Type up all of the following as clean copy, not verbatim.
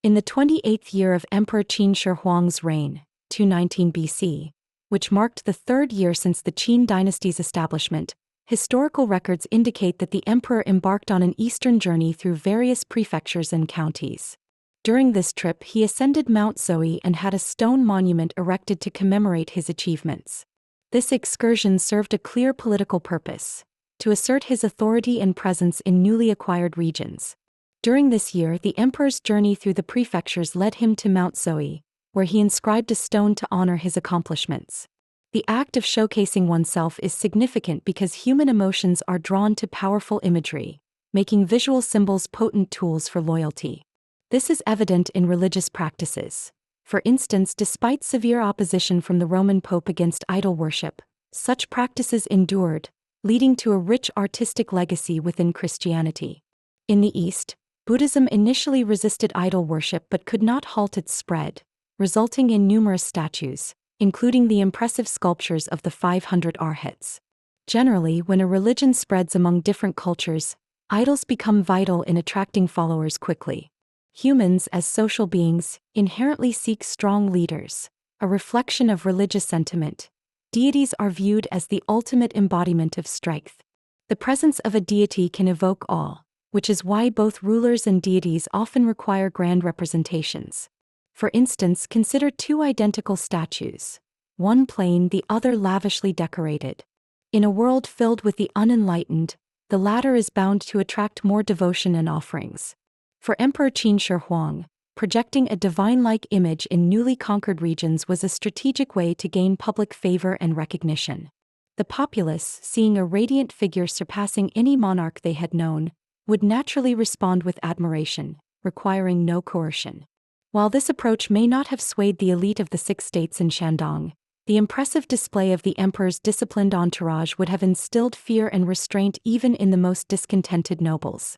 In the 28th year of Emperor Qin Shi Huang's reign, 219 BC, which marked the third year since the Qin dynasty's establishment, historical records indicate that the emperor embarked on an eastern journey through various prefectures and counties. During this trip, he ascended Mount Zoe and had a stone monument erected to commemorate his achievements. This excursion served a clear political purpose: to assert his authority and presence in newly acquired regions. During this year, the emperor's journey through the prefectures led him to Mount Zoe, where he inscribed a stone to honor his accomplishments. The act of showcasing oneself is significant because human emotions are drawn to powerful imagery, making visual symbols potent tools for loyalty. This is evident in religious practices. For instance, despite severe opposition from the Roman Pope against idol worship, such practices endured, leading to a rich artistic legacy within Christianity. In the East, Buddhism initially resisted idol worship but could not halt its spread, resulting in numerous statues, including the impressive sculptures of the 500 arhats. Generally, when a religion spreads among different cultures, idols become vital in attracting followers quickly. Humans, as social beings, inherently seek strong leaders, a reflection of religious sentiment. Deities are viewed as the ultimate embodiment of strength. The presence of a deity can evoke awe, which is why both rulers and deities often require grand representations. For instance, consider two identical statues, one plain, the other lavishly decorated. In a world filled with the unenlightened, the latter is bound to attract more devotion and offerings. For Emperor Qin Shi Huang, projecting a divine-like image in newly conquered regions was a strategic way to gain public favor and recognition. The populace, seeing a radiant figure surpassing any monarch they had known, would naturally respond with admiration, requiring no coercion. While this approach may not have swayed the elite of the Six States in Shandong, the impressive display of the emperor's disciplined entourage would have instilled fear and restraint even in the most discontented nobles.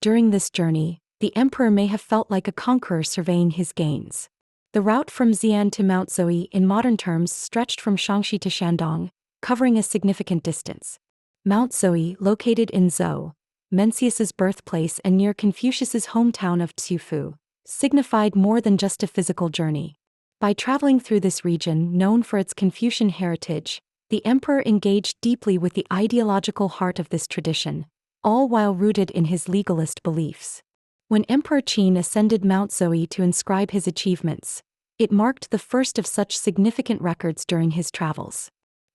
During this journey, the emperor may have felt like a conqueror surveying his gains. The route from Xi'an to Mount Zoe in modern terms stretched from Shaanxi to Shandong, covering a significant distance. Mount Zoe, located in Zhou, Mencius's birthplace and near Confucius's hometown of Tsufu, signified more than just a physical journey. By traveling through this region, known for its Confucian heritage, the emperor engaged deeply with the ideological heart of this tradition, all while rooted in his legalist beliefs. When Emperor Qin ascended Mount Zoe to inscribe his achievements, it marked the first of such significant records during his travels.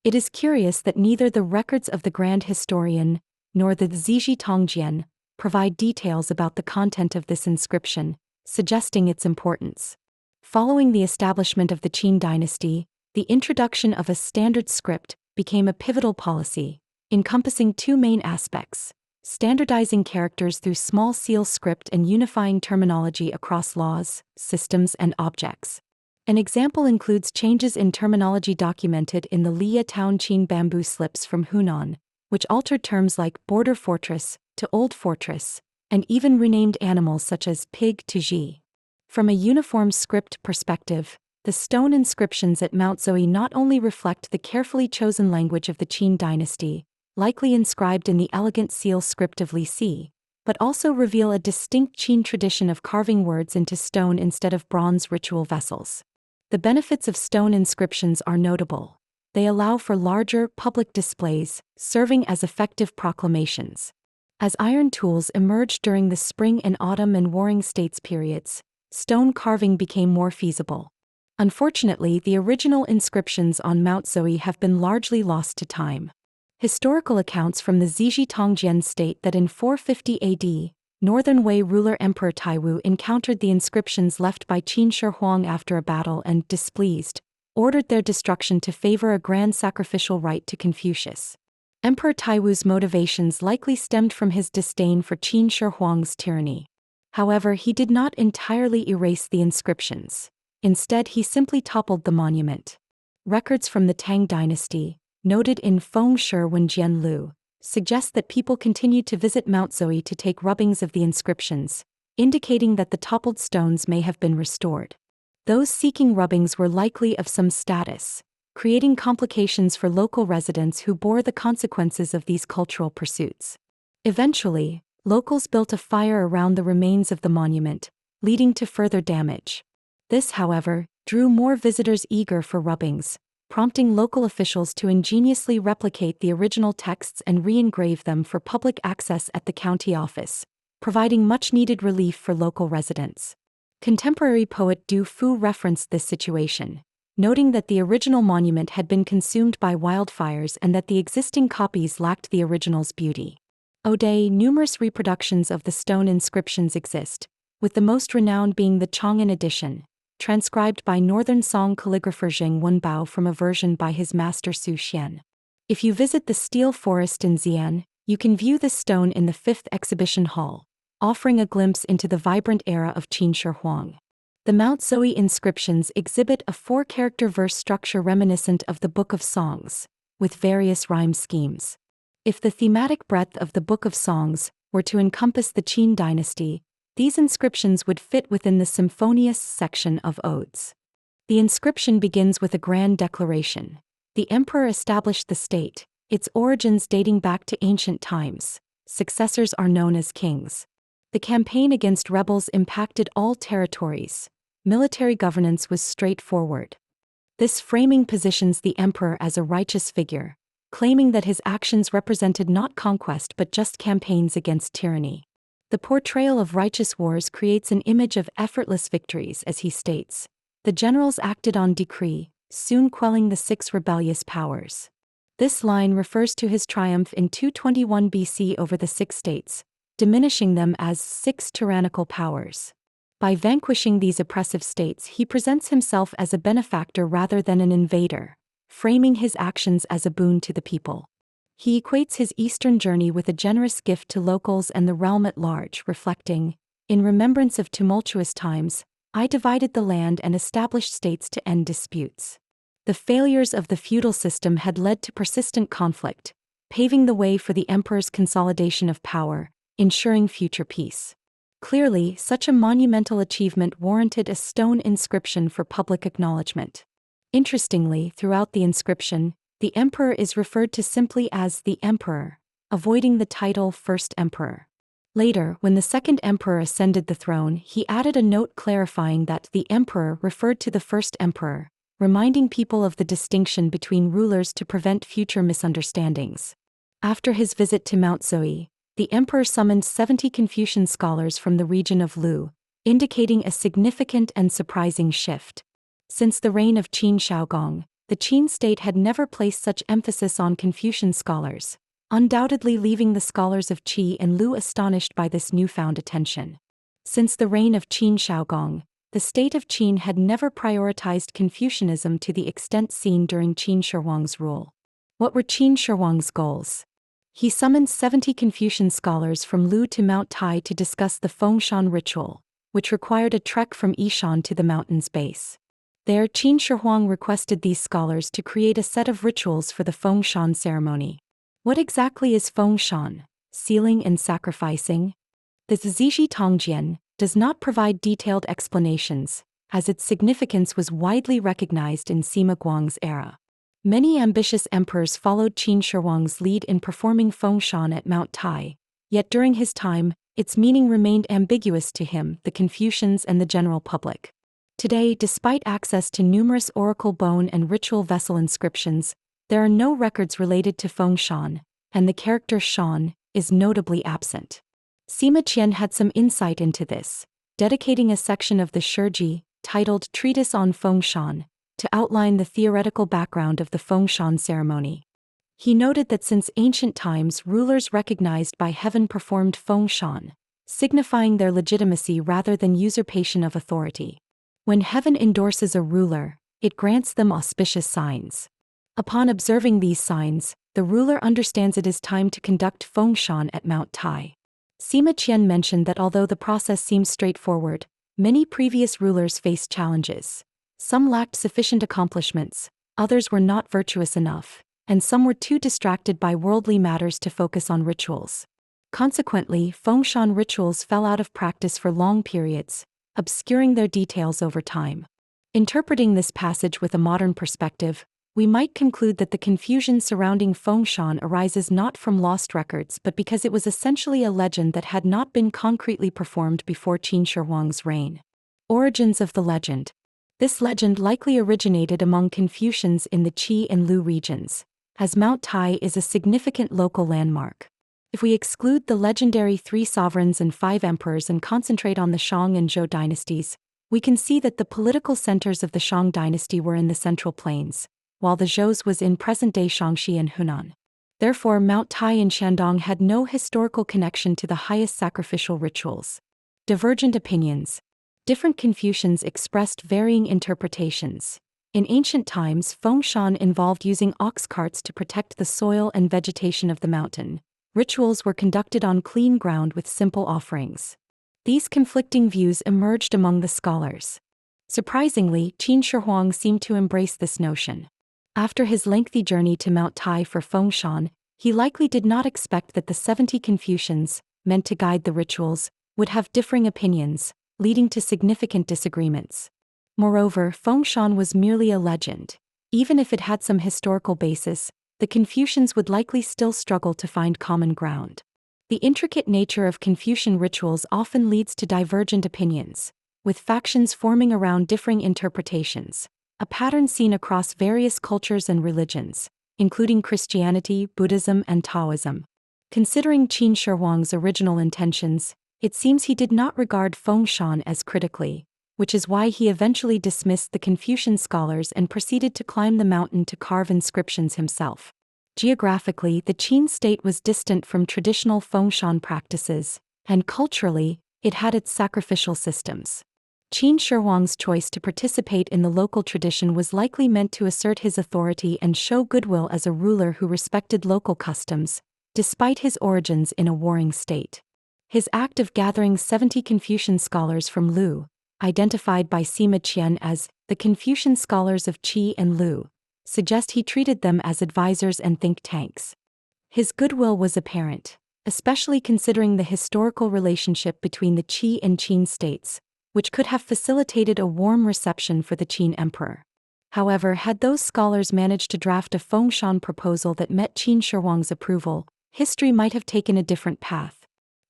It is curious that neither the records of the Grand Historian nor the Zizhi Tongjian provide details about the content of this inscription, suggesting its importance. Following the establishment of the Qin dynasty, the introduction of a standard script became a pivotal policy, encompassing two main aspects: standardizing characters through small seal script and unifying terminology across laws, systems, and objects. An example includes changes in terminology documented in the Liya Town Qin bamboo slips from Hunan, which altered terms like border fortress to old fortress, and even renamed animals such as pig to ji. From a uniform script perspective, the stone inscriptions at Mount Zoe not only reflect the carefully chosen language of the Qin dynasty, likely inscribed in the elegant seal script of Li Si, but also reveal a distinct Qin tradition of carving words into stone instead of bronze ritual vessels. The benefits of stone inscriptions are notable. They allow for larger, public displays, serving as effective proclamations. As iron tools emerged during the Spring and Autumn and Warring States periods, stone carving became more feasible. Unfortunately, the original inscriptions on Mount Zoe have been largely lost to time. Historical accounts from the Zizhi Tongjian state that in 450 AD, Northern Wei ruler Emperor Taiwu encountered the inscriptions left by Qin Shi Huang after a battle and, displeased, ordered their destruction to favor a grand sacrificial rite to Confucius. Emperor Taiwu's motivations likely stemmed from his disdain for Qin Shi Huang's tyranny. However, he did not entirely erase the inscriptions. Instead, he simply toppled the monument. Records from the Tang dynasty, noted in Feng Shi Wen Jian Lu, suggest that people continued to visit Mount Zoe to take rubbings of the inscriptions, indicating that the toppled stones may have been restored. Those seeking rubbings were likely of some status, creating complications for local residents who bore the consequences of these cultural pursuits. Eventually, locals built a fire around the remains of the monument, leading to further damage. This, however, drew more visitors eager for rubbings, prompting local officials to ingeniously replicate the original texts and re-engrave them for public access at the county office, providing much-needed relief for local residents. Contemporary poet Du Fu referenced this situation, noting that the original monument had been consumed by wildfires and that the existing copies lacked the original's beauty. Today, numerous reproductions of the stone inscriptions exist, with the most renowned being the Chang'an edition, transcribed by Northern Song calligrapher Zheng Wenbao from a version by his master Su Xian. If you visit the Steel Forest in Xi'an, you can view this stone in the 5th Exhibition Hall, offering a glimpse into the vibrant era of Qin Shi Huang. The Mount Zoe inscriptions exhibit a 4-character verse structure reminiscent of the Book of Songs, with various rhyme schemes. If the thematic breadth of the Book of Songs were to encompass the Qin dynasty, these inscriptions would fit within the symphonious section of odes. The inscription begins with a grand declaration. The emperor established the state, its origins dating back to ancient times. Successors are known as kings. The campaign against rebels impacted all territories. Military governance was straightforward. This framing positions the emperor as a righteous figure, claiming that his actions represented not conquest but just campaigns against tyranny. The portrayal of righteous wars creates an image of effortless victories, as he states. The generals acted on decree, soon quelling the 6 rebellious powers. This line refers to his triumph in 221 BC over the 6 states, diminishing them as 6 tyrannical powers. By vanquishing these oppressive states, he presents himself as a benefactor rather than an invader, framing his actions as a boon to the people. He equates his eastern journey with a generous gift to locals and the realm at large, reflecting, "In remembrance of tumultuous times, I divided the land and established states to end disputes." The failures of the feudal system had led to persistent conflict, paving the way for the emperor's consolidation of power, ensuring future peace. Clearly, such a monumental achievement warranted a stone inscription for public acknowledgement. Interestingly, throughout the inscription, the emperor is referred to simply as the emperor, avoiding the title first emperor. Later, when the second emperor ascended the throne, he added a note clarifying that the emperor referred to the first emperor, reminding people of the distinction between rulers to prevent future misunderstandings. After his visit to Mount Zoe, the emperor summoned 70 Confucian scholars from the region of Lu, indicating a significant and surprising shift. Since the reign of Qin Shi Huang, the Qin state had never placed such emphasis on Confucian scholars, undoubtedly leaving the scholars of Qi and Lu astonished by this newfound attention. Since the reign of Qin Shi Huang, the state of Qin had never prioritized Confucianism to the extent seen during Qin Shi Huang's rule. What were Qin Shi Huang's goals? He summoned 70 Confucian scholars from Lu to Mount Tai to discuss the Fengshan ritual, which required a trek from Yishan to the mountain's base. There, Qin Shi Huang requested these scholars to create a set of rituals for the Fengshan ceremony. What exactly is Fengshan? Sealing and sacrificing? The Zizhi Tongjian does not provide detailed explanations, as its significance was widely recognized in Sima Guang's era. Many ambitious emperors followed Qin Shi Huang's lead in performing Fengshan at Mount Tai, yet during his time, its meaning remained ambiguous to him, the Confucians, and the general public. Today, despite access to numerous oracle bone and ritual vessel inscriptions, there are no records related to Fengshan, and the character Shan is notably absent. Sima Qian had some insight into this, dedicating a section of the Shiji, titled Treatise on Fengshan, to outline the theoretical background of the Fengshan ceremony. He noted that since ancient times, rulers recognized by heaven performed Fengshan, signifying their legitimacy rather than usurpation of authority. When heaven endorses a ruler, it grants them auspicious signs. Upon observing these signs, the ruler understands it is time to conduct Fengshan at Mount Tai. Sima Qian mentioned that although the process seems straightforward, many previous rulers faced challenges. Some lacked sufficient accomplishments, others were not virtuous enough, and some were too distracted by worldly matters to focus on rituals. Consequently, Fengshan rituals fell out of practice for long periods, obscuring their details over time. Interpreting this passage with a modern perspective, we might conclude that the confusion surrounding Fengshan arises not from lost records but because it was essentially a legend that had not been concretely performed before Qin Shi Huang's reign. Origins of the legend. This legend likely originated among Confucians in the Qi and Lu regions, as Mount Tai is a significant local landmark. If we exclude the legendary 3 sovereigns and 5 emperors and concentrate on the Shang and Zhou dynasties, we can see that the political centers of the Shang dynasty were in the Central Plains, while the Zhou's was in present-day Shaanxi and Hunan. Therefore, Mount Tai in Shandong had no historical connection to the highest sacrificial rituals. Divergent opinions. Different Confucians expressed varying interpretations. In ancient times, Fengshan involved using ox carts to protect the soil and vegetation of the mountain. Rituals were conducted on clean ground with simple offerings. These conflicting views emerged among the scholars. Surprisingly, Qin Shi Huang seemed to embrace this notion. After his lengthy journey to Mount Tai for Fengshan, he likely did not expect that the 70 Confucians, meant to guide the rituals, would have differing opinions, leading to significant disagreements. Moreover, Fengshan was merely a legend. Even if it had some historical basis, the Confucians would likely still struggle to find common ground. The intricate nature of Confucian rituals often leads to divergent opinions, with factions forming around differing interpretations, a pattern seen across various cultures and religions, including Christianity, Buddhism, and Taoism. Considering Qin Shi Huang's original intentions, it seems he did not regard Fengshan as critically, which is why he eventually dismissed the Confucian scholars and proceeded to climb the mountain to carve inscriptions himself. Geographically, the Qin state was distant from traditional Fengshan practices, and culturally, it had its sacrificial systems. Qin Shi Huang's choice to participate in the local tradition was likely meant to assert his authority and show goodwill as a ruler who respected local customs, despite his origins in a warring state. His act of gathering 70 Confucian scholars from Lu, identified by Sima Qian as the Confucian scholars of Qi and Lu, suggest he treated them as advisors and think tanks. His goodwill was apparent, especially considering the historical relationship between the Qi and Qin states, which could have facilitated a warm reception for the Qin emperor. However, had those scholars managed to draft a Fengshan proposal that met Qin Shi Huang's approval, history might have taken a different path.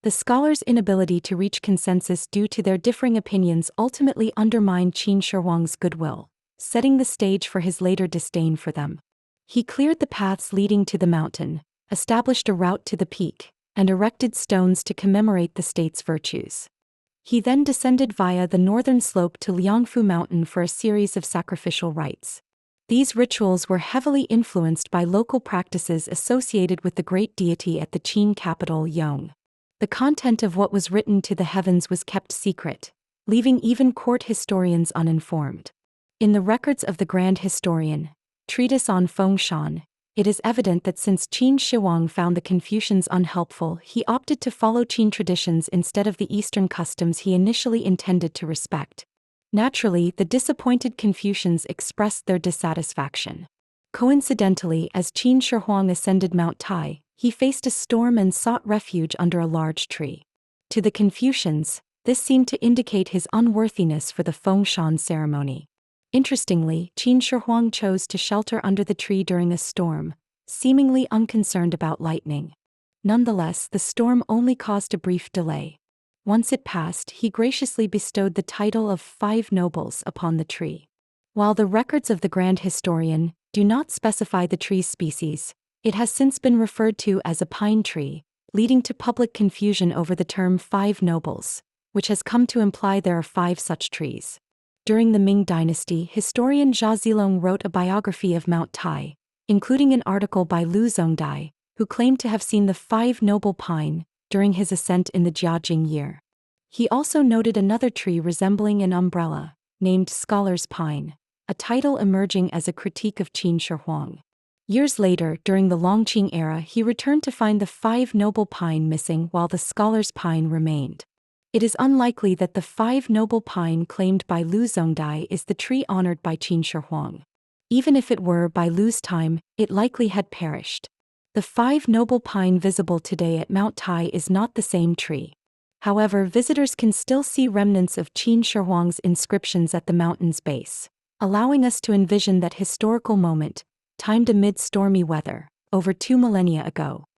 The scholars' inability to reach consensus due to their differing opinions ultimately undermined Qin Shi Huang's goodwill, setting the stage for his later disdain for them. He cleared the paths leading to the mountain, established a route to the peak, and erected stones to commemorate the state's virtues. He then descended via the northern slope to Liangfu Mountain for a series of sacrificial rites. These rituals were heavily influenced by local practices associated with the great deity at the Qin capital, Yong. The content of what was written to the heavens was kept secret, leaving even court historians uninformed. In the records of the Grand Historian, treatise on Fengshan, it is evident that since Qin Shi Huang found the Confucians unhelpful, he opted to follow Qin traditions instead of the Eastern customs he initially intended to respect. Naturally, the disappointed Confucians expressed their dissatisfaction. Coincidentally, as Qin Shi Huang ascended Mount Tai, he faced a storm and sought refuge under a large tree. To the Confucians, this seemed to indicate his unworthiness for the Fengshan ceremony. Interestingly, Qin Shi Huang chose to shelter under the tree during a storm, seemingly unconcerned about lightning. Nonetheless, the storm only caused a brief delay. Once it passed, he graciously bestowed the title of 5 nobles upon the tree. While the records of the Grand Historian do not specify the tree's species, it has since been referred to as a pine tree, leading to public confusion over the term 5 nobles, which has come to imply there are 5 such trees. During the Ming Dynasty, historian Zhao Zilong wrote a biography of Mount Tai, including an article by Lu Zongdai, who claimed to have seen the 5 noble pine during his ascent in the Jiajing year. He also noted another tree resembling an umbrella, named Scholar's Pine, a title emerging as a critique of Qin Shi Huang. Years later, during the Longqing era, he returned to find the 5 noble pine missing while the Scholar's Pine remained. It is unlikely that the 5 noble pine claimed by Lu Zongdai is the tree honored by Qin Shi Huang. Even if it were by Lu's time, it likely had perished. The 5 noble pine visible today at Mount Tai is not the same tree. However, visitors can still see remnants of Qin Shi Huang's inscriptions at the mountain's base, allowing us to envision that historical moment timed amid stormy weather, over 2 millennia ago.